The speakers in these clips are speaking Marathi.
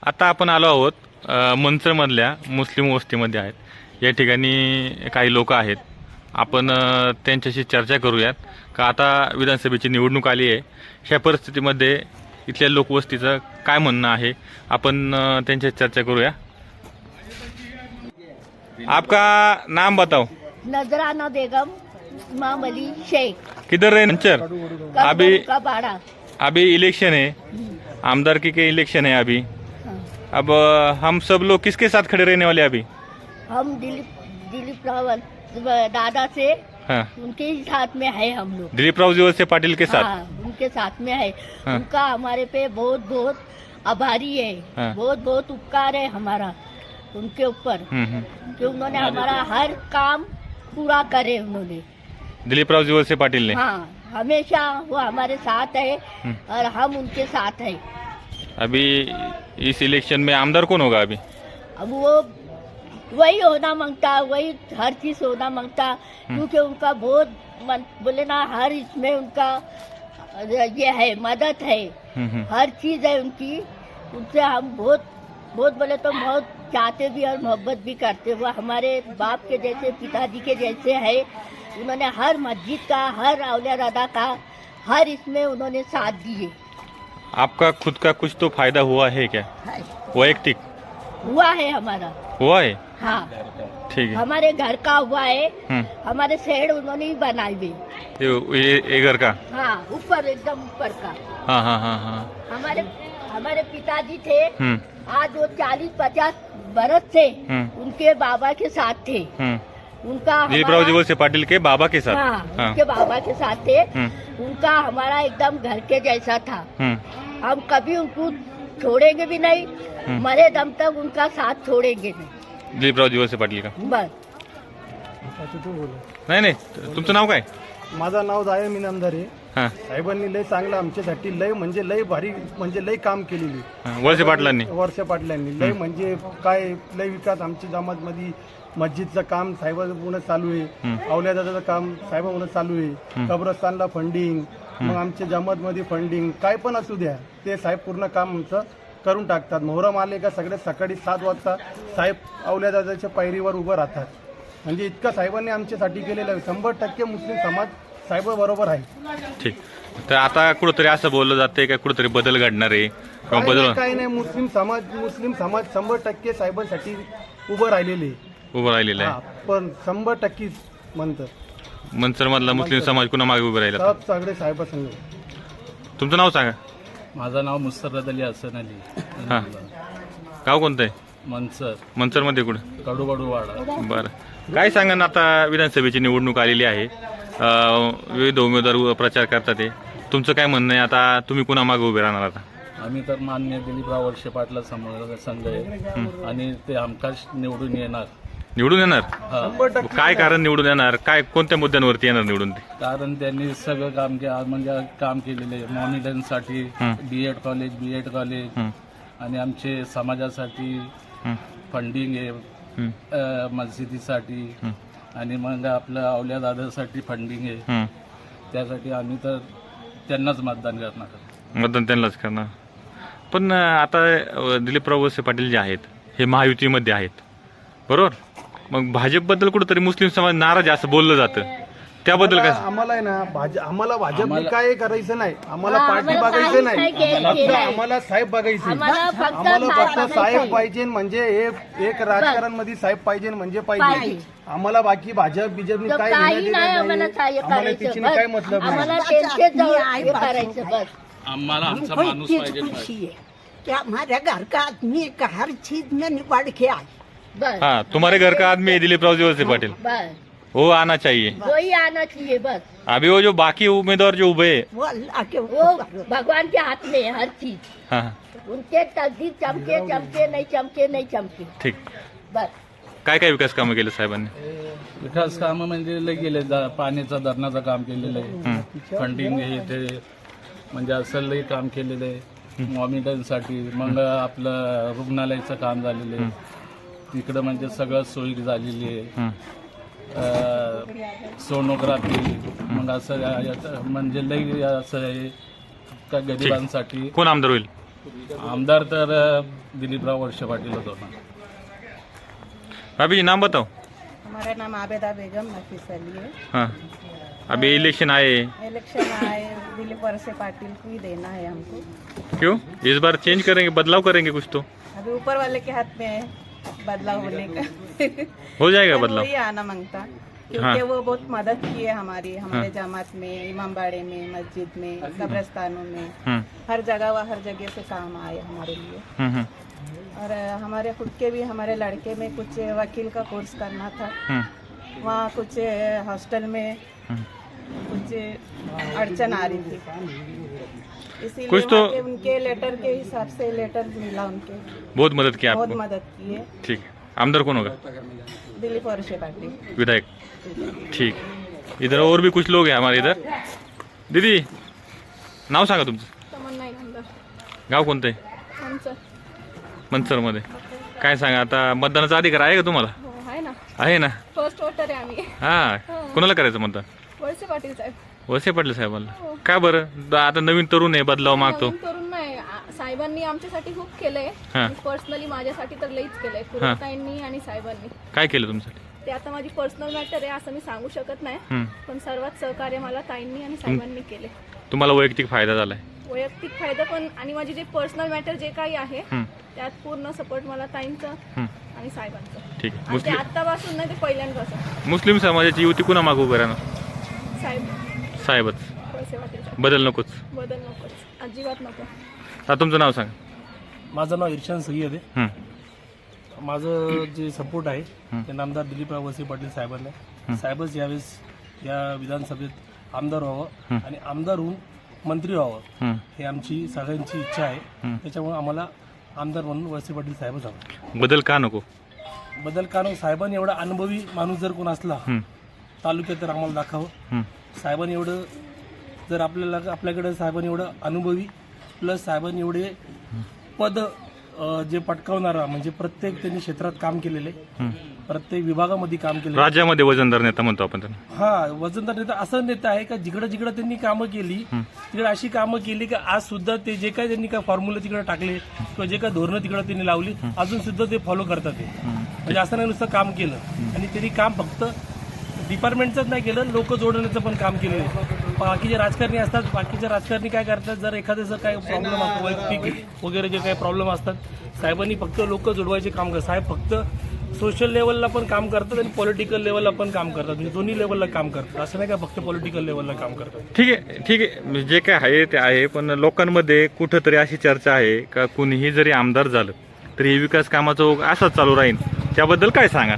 आता आपण आलो आहोत मंचरमधल्या मुस्लिम वस्तीमध्ये आहेत। या ठिकाणी काही लोक आहेत। आपण त्यांच्याशी चर्चा करूयात का आता विधानसभेची निवडणूक आली आहे, ह्या परिस्थितीमध्ये इथल्या लोकवस्तीचं काय म्हणणं आहे, आपण त्यांच्याशी चर्चा करूया। आपका नाम बताओ। नजराना बेगम, इमाम अली शेख। किधर रहे मंचर? अभी का बाड़ा। अभी इलेक्शन है, आमदारकी के इलेक्शन है अभी। हाँ। अब हम सब लोग किसके साथ खड़े रहने वाले अभी? हम दिलीप रावल दादा से हाँ, उनके ही साथ में है हम लोग। दिलीप राव जी से पाटिल के साथ। हाँ, उनके साथ में है। हाँ। उनका हमारे पे बहुत बहुत आभारी है। हाँ। बहुत बहुत उपकार है हमारा उनके ऊपर कि उन्होंने हमारा हर काम पूरा करे उन्होंने। दिलीप राव जी से पाटिल ने। हाँ, हमेशा वो हमारे साथ है और हम उनके साथ है। अभी इस इलेक्शन में आमदार कौन होगा अभी? अब वो वही होना मांगता, वही हर चीज होना मांगता, क्योंकि उनका बहुत बोले ना, हर इसमें उनका ये है, मदद है, हर चीज है उनकी। उनसे हम बहुत बहुत बोले तो बहुत चाहते भी और मोहब्बत भी करते। वो हमारे बाप के जैसे, पिताजी के जैसे है। उन्होंने हर मस्जिद का, हर औलिया का, हर इसमें उन्होंने साथ दिए। आपका खुद का कुछ तो फायदा हुआ है क्या? वैयक्तिक हुआ है हमारा। हुआ है? हाँ, ठीक है। हमारे घर का हुआ है। हमारे शेड उन्होंने ही बनाए हुए। ये घर का? हाँ, ऊपर एकदम ऊपर का। हाँ हाँ हाँ हाँ। हमारे पिताजी थे, आज वो 40-50 बरस से उनके बाबा के साथ थे। उनका दिलीप राव जी से पाटिल के बाबा के साथ। हाँ, उनके बाबा के साथ थे। उनका हमारा एकदम घर के जैसा था। हम कभी उनको छोड़ेंगे भी नहीं, मरे दम तक उनका साथ छोड़ेंगे नहीं। दिलीप राव जी से पाटिल का बस। नाही, तुमचं नाव काय? माझं नाव जाय मी नामदारे। हां, साहेबांनी लय चांगलं आमच्यासाठी, लय म्हणजे लय भारी, म्हणजे लय काम केलेली वळसे पाटलांनी। वर्ष पाटलांनी लय म्हणजे काय लय विकास आमच्या जमातमध्ये। मस्जिदचं काम साहेबांमुळे चालू आहे, औलादाचं काम साहेबांमुळे चालू आहे, कब्रस्तानला फंडिंग, मग आमच्या जमातमध्ये फंडिंग काय पण असू द्या, ते साहेब पूर्ण काम आमचं करून टाकतात। मोहरम आले का सगळे सकाळी 7 वाजता साहेब औलादाच्या पायरीवर उभं राहतात। म्हणजे इतकं साहेबांनी आमच्यासाठी केलेलं आहे। 100% मुस्लिम समाज साहेबाबरोबर आहे। ठीक, तर आता कुठंतरी असं बोललं जाते का कुठंतरी बदल घडणार आहे किंवा बदल? काही नाही, मुस्लिम समाज 100% साहेबांसाठी उभं राहिलेले, उभं राहिलेलं आहे। पण 100% म्हणतात मंचर मधला मुस्लिम समाज कुणा मागे उभे राहिला? सब सगळे साहेबासंग। तुमचं नाव सांगा। माझं नाव मुस्तफा अली हसन अली। हां, गाव कोणतं आहे? मनसर, मंचरमध्ये कुठं? कडूवाडा। बरं, काय सांगा ना, आता विधानसभेची निवडणूक आलेली आहे, विविध उमेदवार प्रचार करतात आहे, तुमचं काय म्हणणं आहे? आता तुम्ही कुणा मागे उभे राहणार? आता आम्ही तर मान्य दिलीपराव वळसे पाटला संघ आहे आणि ते हमखास निवडून येणार। निवडून येणार? हा, काय कारण निवडून येणार? काय कोणत्या मुद्द्यांवरती येणार निवडून ते? कारण त्यांनी सगळं काम केलेले मॉनिटरसाठी, बीएड कॉलेज आणि आमचे समाजासाठी फंडिंग आहे, मस्जिदीसाठी आणि मग आपलं अवल्या दादासाठी फंडिंग आहे। त्यासाठी आम्ही तर त्यांनाच मतदान करणार। मतदान त्यांनाच करणार। पण आता दिलीपराव वळसे पाटील जे आहेत हे महायुतीमध्ये आहेत, बरोबर? मग भाजपबद्दल कुठंतरी मुस्लिम समाज नाराज असं बोललं जातं, त्याबद्दल काय? आम्हाला आहे ना, आम्हाला भाजपने काय करायचं नाही, आम्हाला पार्टी बघायचं नाही, आम्हाला साहेब बघायचे। आम्हाला फक्त साहेब पाहिजे, म्हणजे एक राजकारण मध्ये साहेब पाहिजे म्हणजे पाहिजे। आम्हाला बाकी भाजप बीजेपी काय घेणं देणं नाही, आम्हाला तिची काय मतलब नाही। आम्हाला आमचा माणूस पाहिजे। हमारे घर का आदमी का हर चीज में निपट के आए। हाँ, तुम्हारे घर का आदमी है दिलीपराव जी वळसे पाटिल, बस वो आना चाहिए। वही आना चाहिए बस। अभी वो जो बाकी उम्मीदवार जो उभे हैं, वो अल्लाह के वो भगवान के हाथ में है हर चीज। हाँ, उनके तकदीर चमके नहीं चमके ठीक। बस। काय काय विकास कामं केले साहेबांनी? विकास कामं म्हणजे लय गेले, पाण्याचं धरणाचं काम केलेलं आहे, फंडिंग हे ते म्हणजे असं लय काम केलेलं आहे मॉनिटरसाठी। मग आपलं रुग्णालयाचं काम झालेलं आहे तिकडं, म्हणजे सगळं सोयी झालेली आहे, सोनोग्राफी, मग असं म्हणजे लई असं आहे का गरिबांसाठी। कोण आमदार होईल? आमदार तर दिलीपराव वळसे पाटीलच होणार. भाभी जी नाम बताओ. हमारा नाम आबेदा बेगम नफीस अली है. हाँ, अभी इलेक्शन आए, इलेक्शन आए, दिलीप वळसे पाटिल को ही देना है हमको. क्यों इस बार चेंज करेंगे, बदलाव करेंगे कुछ तो अभी ऊपर वाले के हाथ में है बदलाव होने का. हो जाएगा पर बदलाव. वही आना मांगता क्योंकि हाँ. वो बहुत मदद की है हमारी, हमारे हाँ. जमात में, इमामबाड़े में, मस्जिद में, कब्रिस्तानों में, हम्म, हर जगह से काम आए हमारे लिए. हम्म, और हमारे खुद के भी, हमारे लड़के में कुछ वकील का कोर्स करना था. हम्म, वहाँ कुछ हॉस्टल में हम्म. कुछ अड़चन आ रही थी, इसीलिए कुछ तो- वहाँ के उनके लेटर के हिसाब से लेटर मिला उनके. बहुत मदद की बहुत आपको. मदद की है. ठीक है. आमदार कौन होगा? दिलीप वळसे पाटिल. विधायक. ठीक. इधर और भी कुछ लोग हैं हमारे इधर. दीदी नाव सांगा तुमचं. तमन्ना इनामदार. गाव कोणतं आहे? आमचं मनसरमध्ये. काय सांगा आता, मतदानाचा अधिकार आहे का तुम्हाला? हो आहे ना, आहे ना. फर्स्ट वोटर आहे आम्ही. हा, कोणाला करायचं मतदान? वळसे पाटील साहेब. वळसे पाटील साहेबांना. का बरं? आता नवीन तरुण आहे, बदलाव मागतो. नवीन तरुण नाही, साहेबांनी आमच्यासाठी खूप केलंय. हा. पर्सनली माझ्यासाठी तर लईच केलंय, पूर्णताईंनी आणि साहेबांनी. काय केलं तुमच्यासाठी? ते आता माझी पर्सनल मॅटर आहे असं मी सांगू शकत नाही, हम्म. पण सर्वात सहकार्य मला ताईंनी आणि साहेबांनी केले. तुम्हाला वैयक्तिक फायदा झालाय? वैयक्तिक फायदा पण आणि माझी जे पर्सनल मॅटर जे काही आहे हम्म, त्यात पूर्ण सपोर्ट मला ताईंचं हम्म. आणि साहेबांचं. ठीक आहे. आणि ते मुस्लिम आत्तापासून नाही, ते पहिल्यांपासून. मुस्लिम समाजाची युती कुणा मागू उभं राहणार? साहेब साहेबच. वळसे पाटील साहेब. बदल नकोच. बदल नकोच, अजिबात नको. आता तुमचं नाव सांगा. माझं नाव इर्शान सय्यद आहे. हम्म, माझं जे सपोर्ट आहे हं. ते नामदार दिलीपराव वळसे पाटील साहेबांना. हं. साहेबच यावेळेस या विधानसभेत आमदार व्हावं हं. आणि आमदार होऊन मंत्री व्हावं हम्म, हे आमची सगळ्यांची इच्छा आहे. हं. त्याच्यामुळे आम्हाला आमदार म्हणून वळसे पाटील साहेबच हवं. बदल का नको? बदल कारण साहेबांनी एवढा अनुभवी माणूस जर कोण असला हम्म, तालुक्यात तर आम्हाला दाखवावं. हम्म, साहेबांनी एवढं जर आपल्याकडे साहेबांनी एवढं अनुभवी प्लस साहेबांनी एवढे पद जे पटकावणारा म्हणजे प्रत्येक त्यांनी क्षेत्रात काम केलेले, हम्म. प्रत्येक विभागामध्ये काम केले. राज्यामध्ये वजनदार नेता म्हणतो आपण त्यांना. हा, वजनदार नेता असं नेता आहे का जिकडे त्यांनी कामं केली तिकडे अशी कामं केली की आज सुद्धा ते जे काही त्यांनी काय फॉर्म्युला तिकडे टाकले किंवा जे काही धोरणं तिकडे त्यांनी लावली अजून सुद्धा ते फॉलो करतात. ते म्हणजे असं नाही नुसतं काम केलं आणि त्यांनी काम फक्त डिपार्टमेंटचंच नाही केलं, लोक जोडण्याचं पण काम केलं. बाकीचे राजकारणी असतात, बाकीचे राजकारणी काय करतात, जर एखाद्याचं काही प्रॉब्लेम असतो वैयक्तिक वगैरे जे काही प्रॉब्लेम असतात, साहेबांनी फक्त लोक जोडवायचे काम करतात. साहेब फक्त सोशल लेवलला पण काम करतात आणि पॉलिटिकल लेवलला पण काम करतात, म्हणजे दोन्ही लेवलला काम करतात. असं नाही का फक्त पॉलिटिकल लेवलला काम करतात. ठीक आहे, ठीक आहे. जे काय आहे ते आहे, पण लोकांमध्ये कुठंतरी अशी चर्चा आहे का कुणीही जरी आमदार झालं तरी हे विकास कामाचा ओघ असाच चालू राहील. त्याबद्दल काय सांगा?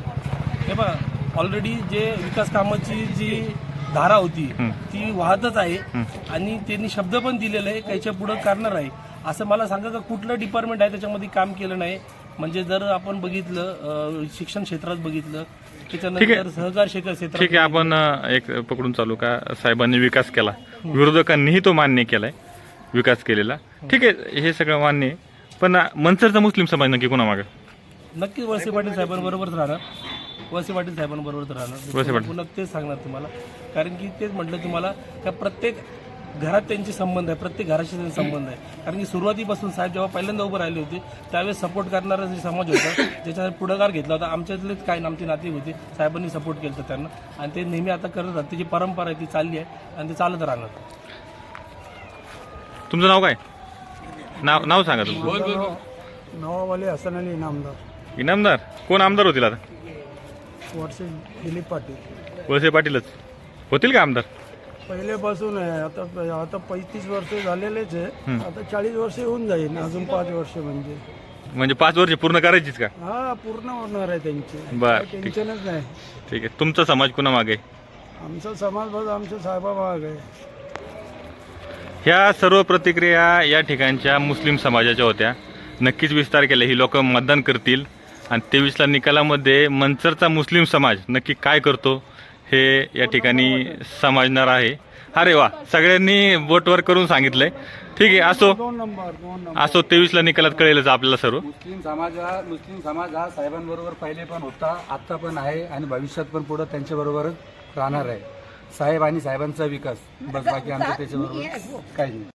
हे बघा, ऑलरेडी जे विकास कामाची जी धारा होती ती वाहतच आहे आणि त्यांनी शब्द पण दिलेला आहे त्याच्या पुढे करणार आहे. असं मला सांगा का कुठलं डिपार्टमेंट आहे त्याच्यामध्ये काम केलं नाही? म्हणजे जर आपण बघितलं शिक्षण क्षेत्रात बघितलं, त्याच्यानंतर सहकार क्षेत्रात. ठीक आहे, आपण एक पकडून चालू का साहेबांनी विकास केला, विरोधकांनीही तो मान्य केलाय विकास केलेला. ठीक आहे, हे सगळं मान्य आहे, पण मनसरचा मुस्लिम समाज नक्की कोणा मागे? नक्की वळसे पाटील साहेबांबरोबरच राहणार. वळसे पाटील साहेबांबरोबरच वळसे राहणार. पाटील. पुन्हा तेच सांगणार तुम्हाला, कारण की तेच म्हटलं तुम्हाला का प्रत्येक घरात त्यांचे संबंध आहे, प्रत्येक घराशी त्यांचे संबंध आहे. कारण की सुरुवातीपासून साहेब जेव्हा पहिल्यांदा उभं राहिले होते त्यावेळेस सपोर्ट करणारा जे समाज होता ज्याचा पुढाकार घेतला होता, आमच्यातलेच काही नामती नाते होते, साहेबांनी सपोर्ट केलं होतं त्यांना आणि ते नेहमी आता करत राहतात. त्याची परंपरा आहे, ती चालली आहे आणि ते चालत राहणार. तुमचं नाव काय? नाव सांगा तुमचं. नवावाले हसन अली इनामदार. इनामदार कोण आमदार होतील आता? वर्षे दिलीप पाटील. वळसे पाटीलच होतील का आमदार? पहिलेपासून आहे. आता 35 वर्ष झालेलेच आहे. आता 40 वर्ष होऊन जाईल, अजून 5 वर्ष म्हणजे 5 वर्ष पूर्ण करायचीच का? हा, पूर्ण होणार आहे त्यांची. बर, टेन्शनच नाही. ठीक आहे. तुमचा समाज कुणा मागे? आमचा समाज बस आमच्या साहेबाभाग आहे. ह्या सर्व प्रतिक्रिया या ठिकाणच्या मुस्लिम समाजाच्या होत्या. नक्कीच 20 तारखेला ही लोक मतदान करतील आणि 23ला निकालामध्ये मनसरचा मुस्लिम समाज नक्की काय करतो हे या ठिकाणी समजणार आहे. अरे वा, सगळ्यांनी बोटवर करून सांगितलंय. ठीक आहे, असो 23ला निकालात कळेलच आपल्याला सर्व. मुस्लिम समाज हा साहेबांबरोबर पहिले पण होता, आता पण आहे आणि भविष्यात पण पुढे त्यांच्याबरोबरच राहणार आहे. साहेब आणि साहेबांचा विकास बस, बाकी आमचं त्याच्याबरोबर काही नाही.